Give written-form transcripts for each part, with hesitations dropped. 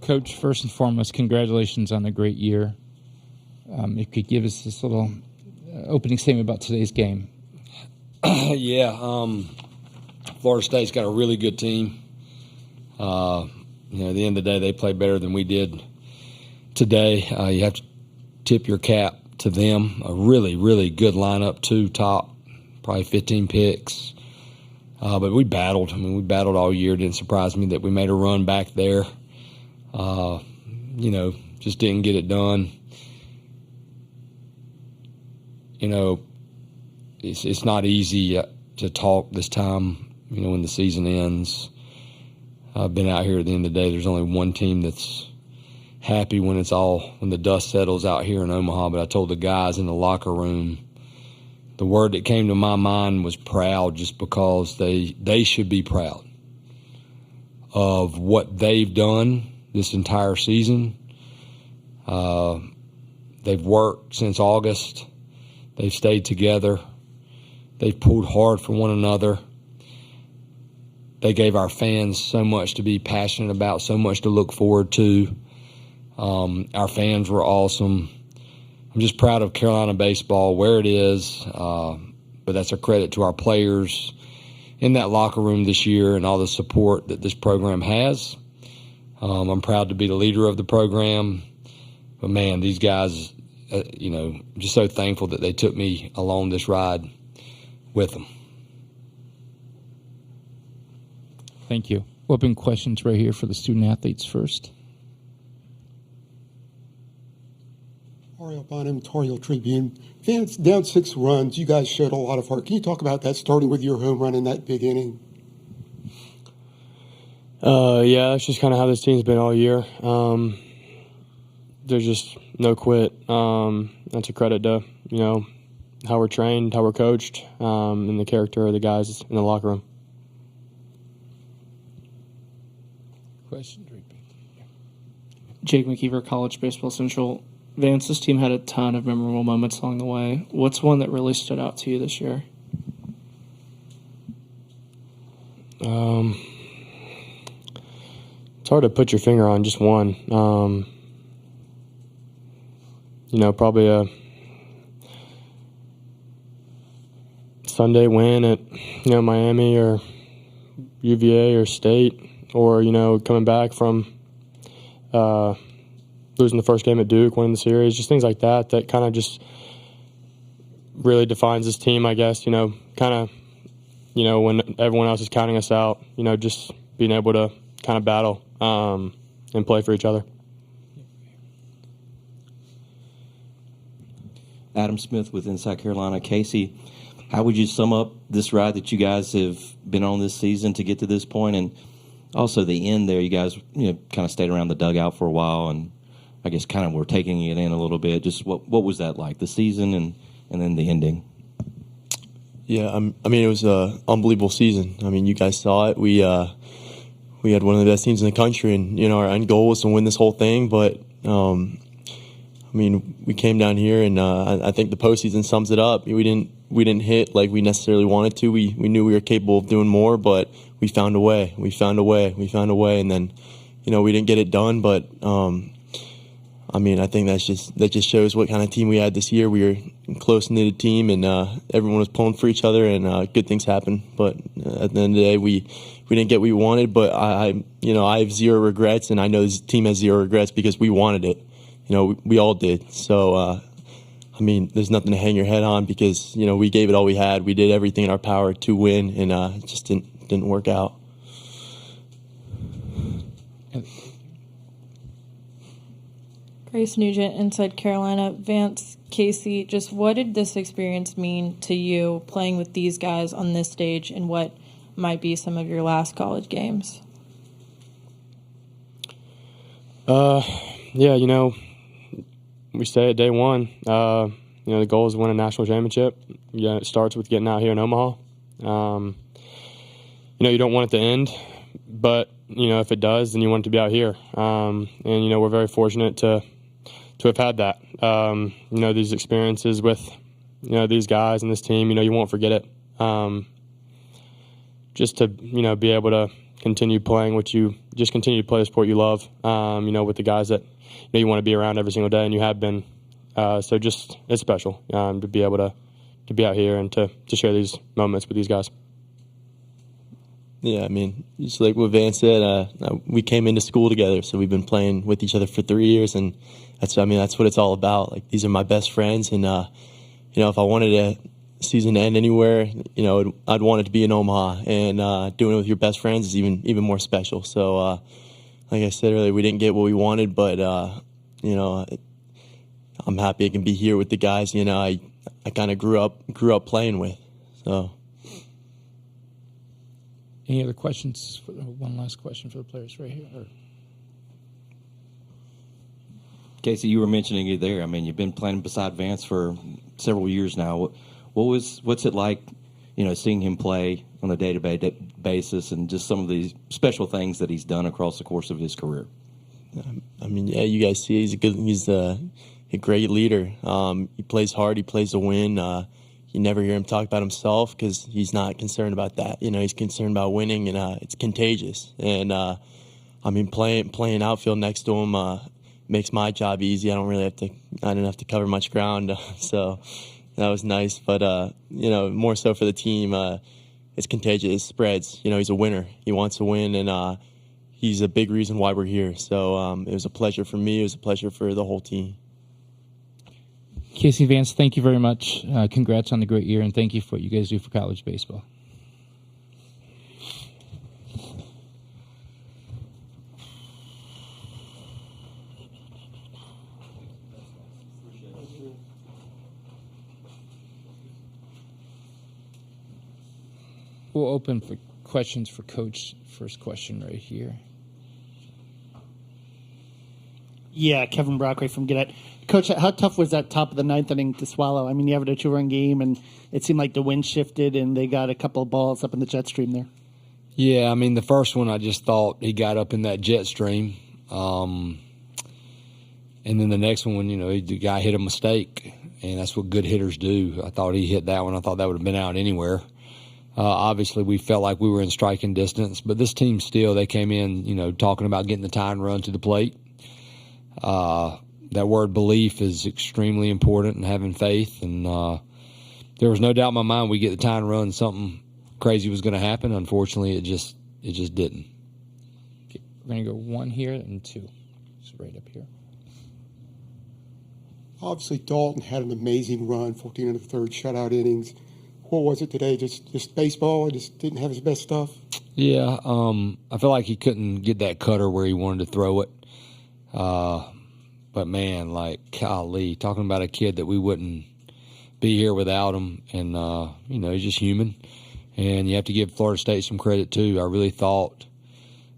Coach, first and foremost, congratulations on a great year. If you could give us this little opening statement about today's game. Yeah, Florida State's got a really good team. At the end of the day, they played better than we did today. You have to tip your cap to them. A really, really good lineup, two top, probably 15 picks. But we battled. We battled all year. It didn't surprise me that we made a run back there. Just didn't get it done. It's not easy to talk this time, when the season ends. I've been out here at the end of the day. There's only one team that's happy when the dust settles out here in Omaha. But I told the guys in the locker room, the word that came to my mind was proud, just because they should be proud of what they've done this entire season. They've worked since August. They've stayed together. They've pulled hard for one another. They gave our fans so much to be passionate about, so much to look forward to. Our fans were awesome. I'm just proud of Carolina baseball, where it is, but that's a credit to our players in that locker room this year and all the support that this program has. I'm proud to be the leader of the program. But, man, these guys, I'm just so thankful that they took me along this ride with them. Thank you. Open questions right here for the student athletes first. Ariel Bonham, Tar Heel Tribune. Vance, down 6 runs, you guys showed a lot of heart. Can you talk about that, starting with your home run in that big inning? Yeah, that's just kind of how this team's been all year. There's just no quit. That's a credit to, how we're trained, how we're coached, and the character of the guys in the locker room. Question? Jake McKeever, College Baseball Central. Vance, this team had a ton of memorable moments along the way. What's one that really stood out to you this year? It's hard to put your finger on just one. Probably a Sunday win at, Miami or UVA or State, or, coming back from losing the first game at Duke, winning the series, just things like that kind of just really defines this team, I guess, when everyone else is counting us out, just being able to kind of battle and play for each other. Adam Smith with Inside Carolina. Casey, how would you sum up this ride that you guys have been on this season to get to this point? And also the end there, you guys kind of stayed around the dugout for a while and I guess kind of were taking it in a little bit. Just what was that like, the season and then the ending? Yeah, it was an unbelievable season. You guys saw it. We had one of the best teams in the country, and our end goal was to win this whole thing. But we came down here, and I think the postseason sums it up. We didn't hit like we necessarily wanted to. We knew we were capable of doing more, but we found a way. And then we didn't get it done. But I think that just shows what kind of team we had this year. We were a close-knitted team, and everyone was pulling for each other, and good things happened. But at the end of the day, we didn't get what we wanted. But I have zero regrets, and I know this team has zero regrets because we wanted it. We all did. So, there's nothing to hang your head on because we gave it all we had. We did everything in our power to win, and it just didn't work out. Grace Nugent, Inside Carolina. Vance, Casey, just what did this experience mean to you playing with these guys on this stage and what might be some of your last college games? Yeah, we say it day one. The goal is to win a national championship. Yeah, it starts with getting out here in Omaha. You don't want it to end, but if it does, then you want it to be out here. And we're very fortunate to have had that. These experiences with these guys and this team. You won't forget it. Just to be able to continue playing what you just continue to play the sport you love. With the guys that you want to be around every single day, and you have been. So just it's special to be able to be out here and to share these moments with these guys. Yeah, I mean, just like what Vance said, we came into school together, so we've been playing with each other for 3 years, and that's what it's all about. Like, these are my best friends, and if I wanted a season to end anywhere, I'd want it to be in Omaha, and doing it with your best friends is even more special. So, like I said earlier, we didn't get what we wanted, but I'm happy I can be here with the guys. I kind of grew up playing with, so. Any other questions? One last question for the players right here. Casey, you were mentioning it there. I mean, you've been playing beside Vance for several years now. What's it like, seeing him play on a day-to-day basis, and just some of these special things that he's done across the course of his career? I mean, yeah, you guys see he's a great leader. He plays hard. He plays to win. You never hear him talk about himself because he's not concerned about that. He's concerned about winning, and it's contagious. And playing outfield next to him makes my job easy. I didn't have to cover much ground, so that was nice. But more so for the team, it's contagious. It spreads. He's a winner. He wants to win, and he's a big reason why we're here. So it was a pleasure for me. It was a pleasure for the whole team. Casey, Vance, thank you very much. Congrats on the great year, and thank you for what you guys do for college baseball. We'll open for questions for Coach. First question right here. Yeah, Kevin Brockway from Gannett. Coach, how tough was that top of the ninth inning to swallow? I mean, you have a 2-run game, and it seemed like the wind shifted, and they got a couple of balls up in the jet stream there. Yeah, I mean, the first one I just thought he got up in that jet stream. And then the next one, the guy hit a mistake, and that's what good hitters do. I thought he hit that one. I thought that would have been out anywhere. Obviously, we felt like we were in striking distance, but this team still, they came in, talking about getting the tie and run to the plate. That word belief is extremely important, and having faith. And there was no doubt in my mind we get the tie and run, something crazy was going to happen. Unfortunately, it just didn't. Okay, we're going to go 1 here and 2. Just right up here. Obviously, Dalton had an amazing run, 14 of the third shutout innings. What was it today? Just baseball? He just didn't have his best stuff? Yeah, I feel like he couldn't get that cutter where he wanted to throw it. But, man, golly, talking about a kid that we wouldn't be here without him. And, he's just human. And you have to give Florida State some credit, too. I really thought,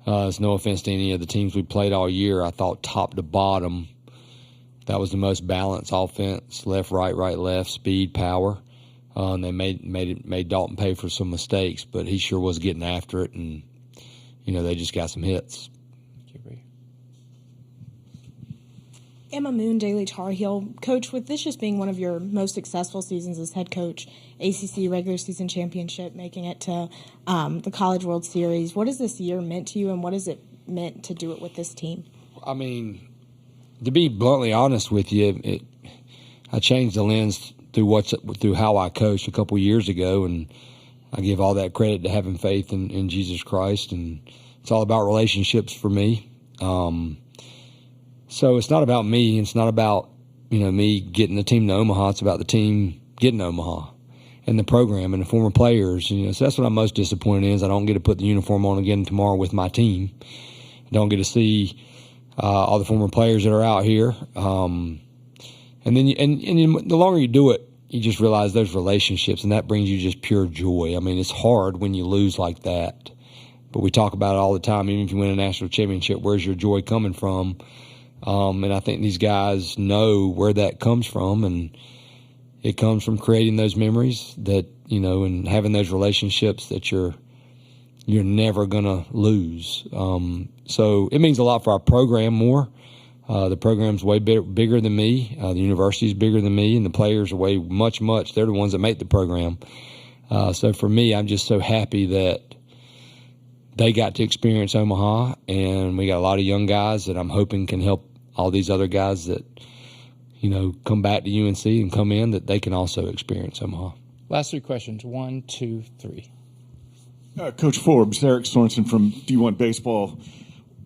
it's no offense to any of the teams we played all year, I thought top to bottom, that was the most balanced offense, left, right, left, speed, power. And they made Dalton pay for some mistakes, but he sure was getting after it. And, they just got some hits. Emma Moon, Daily Tar Heel. Coach, with this just being one of your most successful seasons as head coach, ACC regular season championship, making it to the College World Series, what has this year meant to you, and what has it meant to do it with this team? I mean, to be bluntly honest with you, I changed the lens through how I coached a couple years ago, and I give all that credit to having faith in Jesus Christ, and it's all about relationships for me. So it's not about me. It's not about, me getting the team to Omaha. It's about the team getting to Omaha and the program and the former players. So that's what I'm most disappointed in, is I don't get to put the uniform on again tomorrow with my team. I don't get to see all the former players that are out here. And then the longer you do it, you just realize those relationships, and that brings you just pure joy. I mean, it's hard when you lose like that, but we talk about it all the time. Even if you win a national championship, where's your joy coming from? And I think these guys know where that comes from, and it comes from creating those memories that, and having those relationships that you're never going to lose. So it means a lot for our program more. The program's way bigger than me. The university's bigger than me, and the players are way much. They're the ones that make the program. So for me, I'm just so happy that they got to experience Omaha, and we got a lot of young guys that I'm hoping can help all these other guys that, come back to UNC and come in, that they can also experience Omaha. Last three questions. 1, 2, 3. Coach Forbes, Eric Sorensen from D1 Baseball.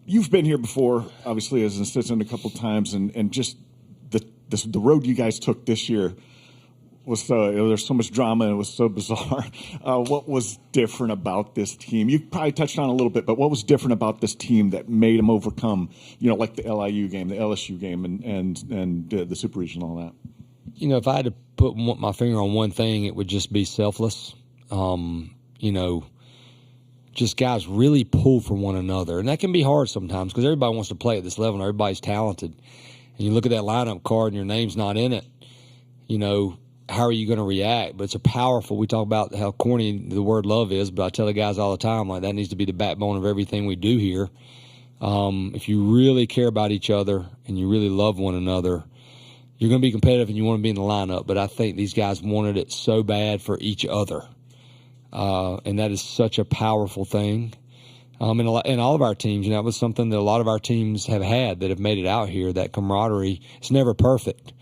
You've been here before, obviously, as an assistant a couple times, and just the road you guys took this year was there's so much drama and it was so bizarre. What was different about this team? You probably touched on it a little bit, but what was different about this team that made them overcome, like the LIU game, the LSU game, and the Super Regional and all that? If I had to put my finger on one thing, it would just be selfless. Just guys really pull for one another. And that can be hard sometimes because everybody wants to play at this level and everybody's talented. And you look at that lineup card and your name's not in it, how are you going to react? But it's a powerful, we talk about how corny the word love is, but I tell the guys all the time, like, that needs to be the backbone of everything we do here. If you really care about each other and you really love one another, you're going to be competitive and you want to be in the lineup. But I think these guys wanted it so bad for each other. And that is such a powerful thing. And all of our teams, that was something that a lot of our teams have had that have made it out here, that camaraderie. It's never perfect.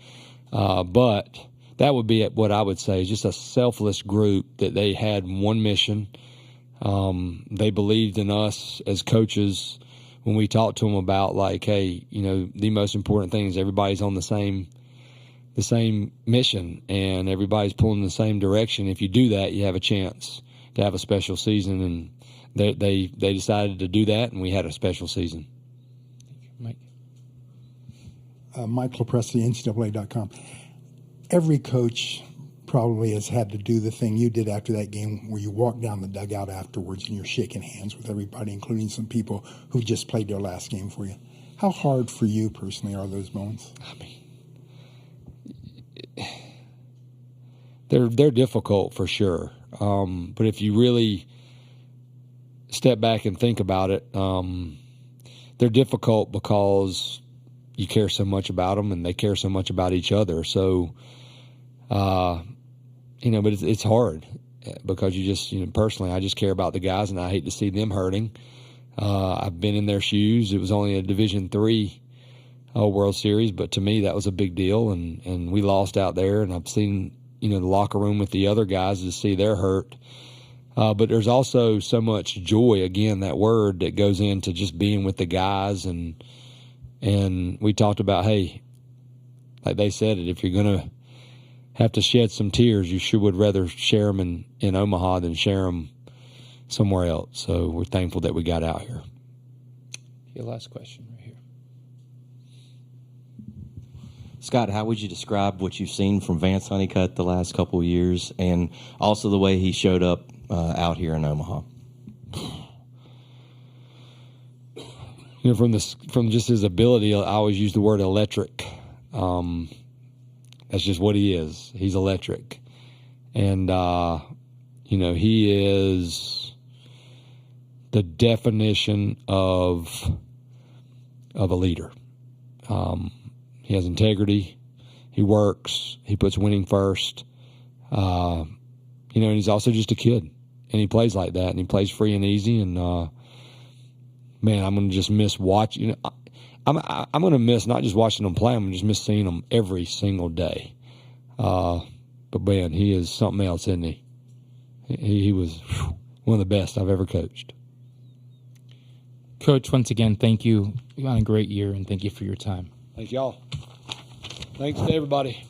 But that would be what I would say, just a selfless group that they had one mission. They believed in us as coaches when we talked to them about, like, hey, the most important thing is everybody's on the same mission and everybody's pulling in the same direction. If you do that, you have a chance to have a special season, and they decided to do that, and we had a special season. Mike. Mike LaPresti, NCAA.com. Every coach probably has had to do the thing you did after that game where you walk down the dugout afterwards and you're shaking hands with everybody, including some people who just played their last game for you. How hard for you personally are those moments? They're difficult for sure. But if you really step back and think about it, they're difficult because you care so much about them and they care so much about each other. So, but it's hard because you just, personally, I just care about the guys and I hate to see them hurting. I've been in their shoes. It was only a Division III World Series, but to me that was a big deal, and we lost out there, and I've seen, the locker room with the other guys to see their hurt. But there's also so much joy, again, that word that goes into just being with the guys, and we talked about, hey, like they said it, if you're going to have to shed some tears, you sure would rather share them in Omaha than share them somewhere else. So we're thankful that we got out here. Your last question right here. Scott, how would you describe what you've seen from Vance Honeycutt the last couple of years, and also the way he showed up out here in Omaha? From just his ability, I always use the word electric. That's just what he is. He's electric. And, he is the definition of a leader. He has integrity. He works. He puts winning first. And he's also just a kid. And he plays like that. And he plays free and easy. And, man, I'm going to just miss watching. I'm going to miss not just watching him play. I'm going to just miss seeing him every single day. But, man, he is something else, isn't he? He was one of the best I've ever coached. Coach, once again, thank you. You had a great year, and thank you for your time. Thank y'all. Thanks to everybody.